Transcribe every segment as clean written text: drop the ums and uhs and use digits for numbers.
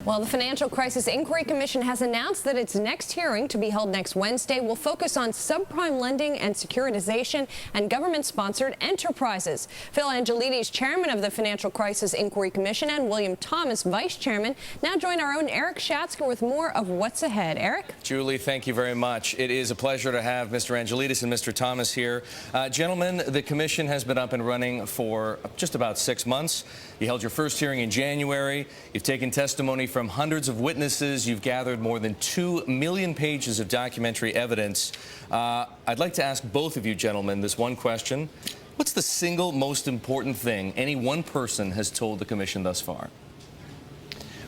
Well, the Financial Crisis Inquiry Commission has announced that its next hearing, to be held next Wednesday, will focus on subprime lending and securitization and government-sponsored enterprises. Phil Angelides, chairman of the Financial Crisis Inquiry Commission, and William Thomas, vice chairman, now join our own Erik Schatzker with more of what's ahead. Erik? Julie, thank you very much. It is a pleasure to have Mr. Angelides and Mr. Thomas here. Gentlemen, the commission has been up and running for just about 6 months. You held your first hearing in January. You've taken testimony from hundreds of witnesses. You've gathered more than 2 million pages of documentary evidence. I'd like to ask both of you gentlemen this one question. What's the single most important thing any one person has told the commission thus far?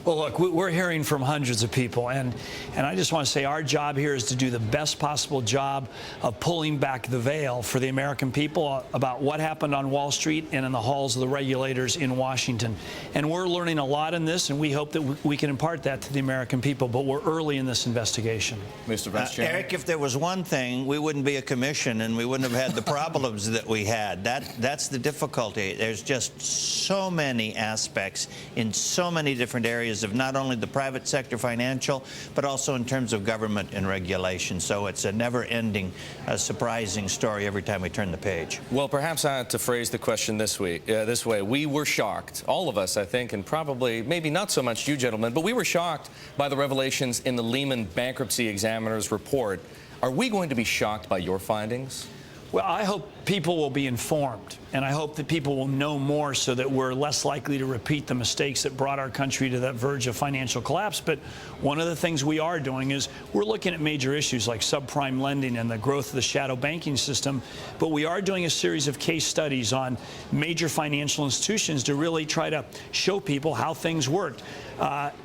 Well, look, we're hearing from hundreds of people, and I just want to say our job here is to do the best possible job of pulling back the veil for the American people about what happened on Wall Street and in the halls of the regulators in Washington. And we're learning a lot in this, and we hope that we can impart that to the American people, but we're early in this investigation. Mr. Vice Chairman. Erik, if there was one thing, we wouldn't be a commission and we wouldn't have had the problems that we had. That's the difficulty. There's just so many aspects in so many different areas of not only the private sector financial, but also in terms of government and regulation. So it's a never-ending, surprising story every time we turn the page. Well, perhaps I had to phrase the question this way. We were shocked, all of us, I think, and probably, maybe not so much you gentlemen, but we were shocked by the revelations in the Lehman Bankruptcy Examiner's report. Are we going to be shocked by your findings? Well, I hope people will be informed, and I hope that people will know more so that we're less likely to repeat the mistakes that brought our country to that verge of financial collapse. But one of the things we are doing is we're looking at major issues like subprime lending and the growth of the shadow banking system. But we are doing a series of case studies on major financial institutions to really try to show people how things worked.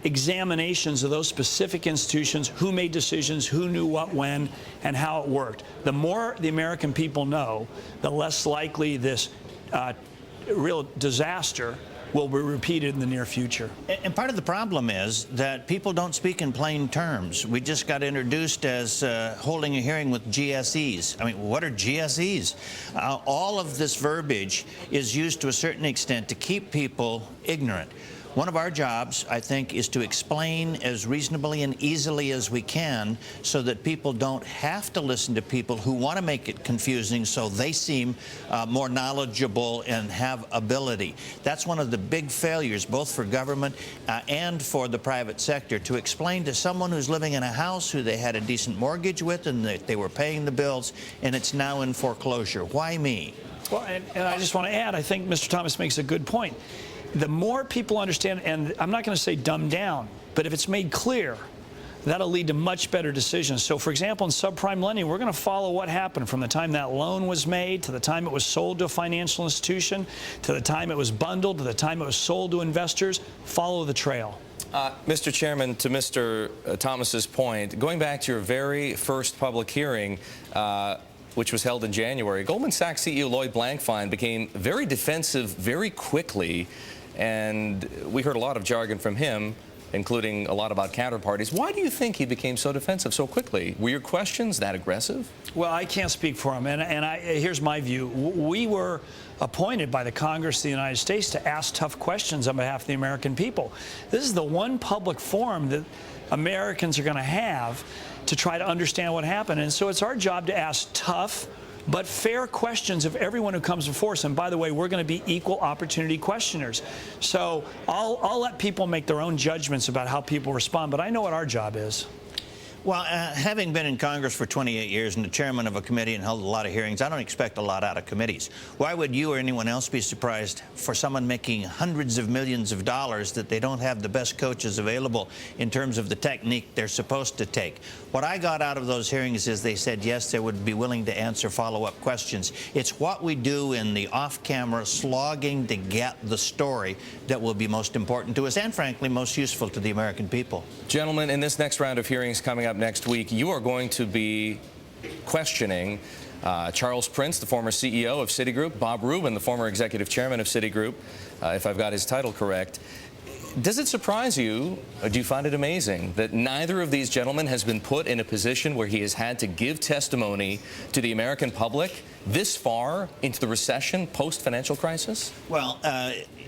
Examinations of those specific institutions, who made decisions, who knew what when, and how it worked. The more the American people know, the less likely this real disaster will be repeated in the near future. And part of the problem is that people don't speak in plain terms. We just got introduced as holding a hearing with GSEs. I mean, what are GSEs? All of this verbiage is used to a certain extent to keep people ignorant. One of our jobs, I think, is to explain as reasonably and easily as we can so that people don't have to listen to people who want to make it confusing so they seem more knowledgeable and have ability. That's one of the big failures, both for government and for the private sector, to explain to someone who's living in a house who they had a decent mortgage with and that they were paying the bills and it's now in foreclosure. Why me? Well, and I just want to add, I think Mr. Thomas makes a good point. The more people understand, and I'm not going to say dumb down, but if it's made clear, that'll lead to much better decisions. So, for example, in subprime lending, we're going to follow what happened from the time that loan was made to the time it was sold to a financial institution, to the time it was bundled, to the time it was sold to investors. Follow the trail. Mr. Chairman, to Mr. Thomas's point, going back to your very first public hearing, which was held in January, Goldman Sachs CEO Lloyd Blankfein became very defensive very quickly, and we heard a lot of jargon from him, including a lot about counterparties. Why do you think he became so defensive so quickly? Were your questions that aggressive? Well, I can't speak for him, and here's my view. We were appointed by the Congress of the United States to ask tough questions on behalf of the American people. This is the one public forum that Americans are going to have to try to understand what happened. And so it's our job to ask tough but fair questions of everyone who comes before us. And by the way, we're going to be equal opportunity questioners. So I'll let people make their own judgments about how people respond, but I know what our job is. Well, having been in Congress for 28 years and the chairman of a committee and held a lot of hearings, I don't expect a lot out of committees. Why would you or anyone else be surprised for someone making hundreds of millions of dollars that they don't have the best coaches available in terms of the technique they're supposed to take? What I got out of those hearings is they said, yes, they would be willing to answer follow-up questions. It's what we do in the off-camera slogging to get the story that will be most important to us and, frankly, most useful to the American people. Gentlemen, in this next round of hearings coming up next week, you are going to be questioning Charles Prince, the former CEO of Citigroup, Bob Rubin, the former executive chairman of Citigroup, if I've got his title correct. Does it surprise you, or do you find it amazing, that neither of these gentlemen has been put in a position where he has had to give testimony to the American public this far into the recession, post-financial crisis? Well,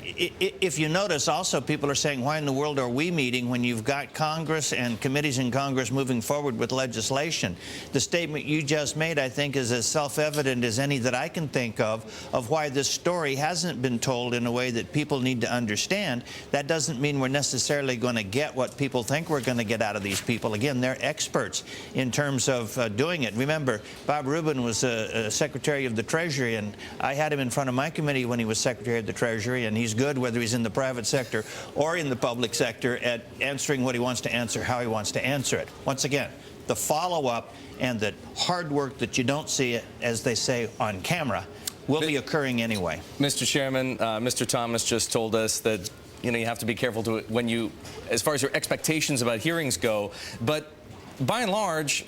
if you notice, also people are saying, why in the world are we meeting when you've got Congress and committees in Congress moving forward with legislation? The statement you just made, I think, is as self-evident as any that I can think of why this story hasn't been told in a way that people need to understand. That doesn't mean we're necessarily going to get what people think we're going to get out of these people. Again, they're experts in terms of doing it. Remember, Bob Rubin was a Secretary of the Treasury, and I had him in front of my committee when he was Secretary of the Treasury, and he's good whether he's in the private sector or in the public sector at answering what he wants to answer, how he wants to answer it. Once again, the follow-up and the hard work that you don't see, as they say, on camera, will be occurring anyway. Mr. Chairman, Mr. Thomas just told us that you have to be careful when you, as far as your expectations about hearings go. But by and large,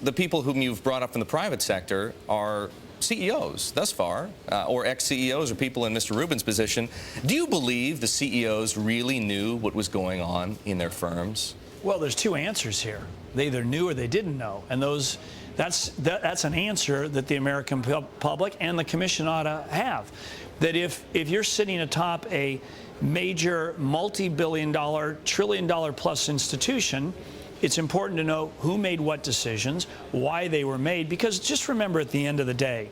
the people whom you've brought up in the private sector are CEOs thus far, or ex-CEOs, or people in Mr. Rubin's position. Do you believe the CEOs really knew what was going on in their firms? Well, there's two answers here. They either knew or they didn't know, and that's an answer that the American public and the Commission ought to have. That if you're sitting atop a major multi-billion-dollar, trillion-dollar-plus institution, it's important to know who made what decisions, why they were made, because just remember, at the end of the day,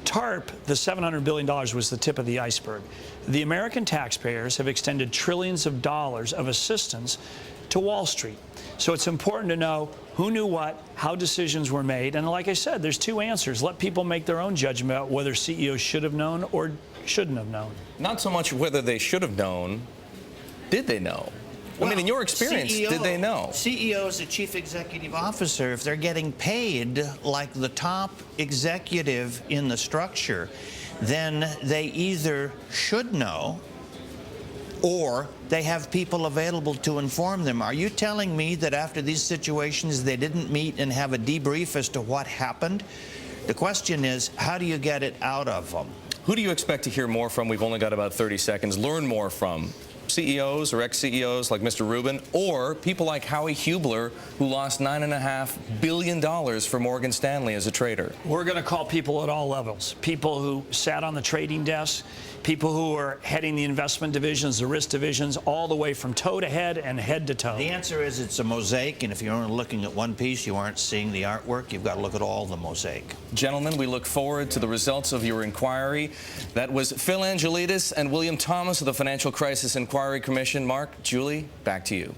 TARP, the $700 billion, was the tip of the iceberg. The American taxpayers have extended trillions of dollars of assistance to Wall Street. So it's important to know who knew what, how decisions were made, and like I said, there's two answers. Let people make their own judgment about whether CEOs should have known or shouldn't have known. Not so much whether they should have known, did they know? Well, I mean, in your experience, did they know? CEO is a chief executive officer. If they're getting paid like the top executive in the structure, then they either should know or they have people available to inform them. Are you telling me that after these situations they didn't meet and have a debrief as to what happened? The question is, how do you get it out of them? Who do you expect to hear more from? We've only got about 30 seconds. Learn more from CEOs or ex-CEOs like Mr. Rubin, or people like Howie Hubler, who lost $9.5 billion for Morgan Stanley as a trader. We're going to call people at all levels. People who sat on the trading desk, people who are heading the investment divisions, the risk divisions, all the way from toe to head and head to toe. The answer is it's a mosaic, and if you're only looking at one piece, you aren't seeing the artwork. You've got to look at all the mosaic. Gentlemen, we look forward to the results of your inquiry. That was Phil Angelides and William Thomas of the Financial Crisis Inquiry Commission. Mark, Julie, back to you.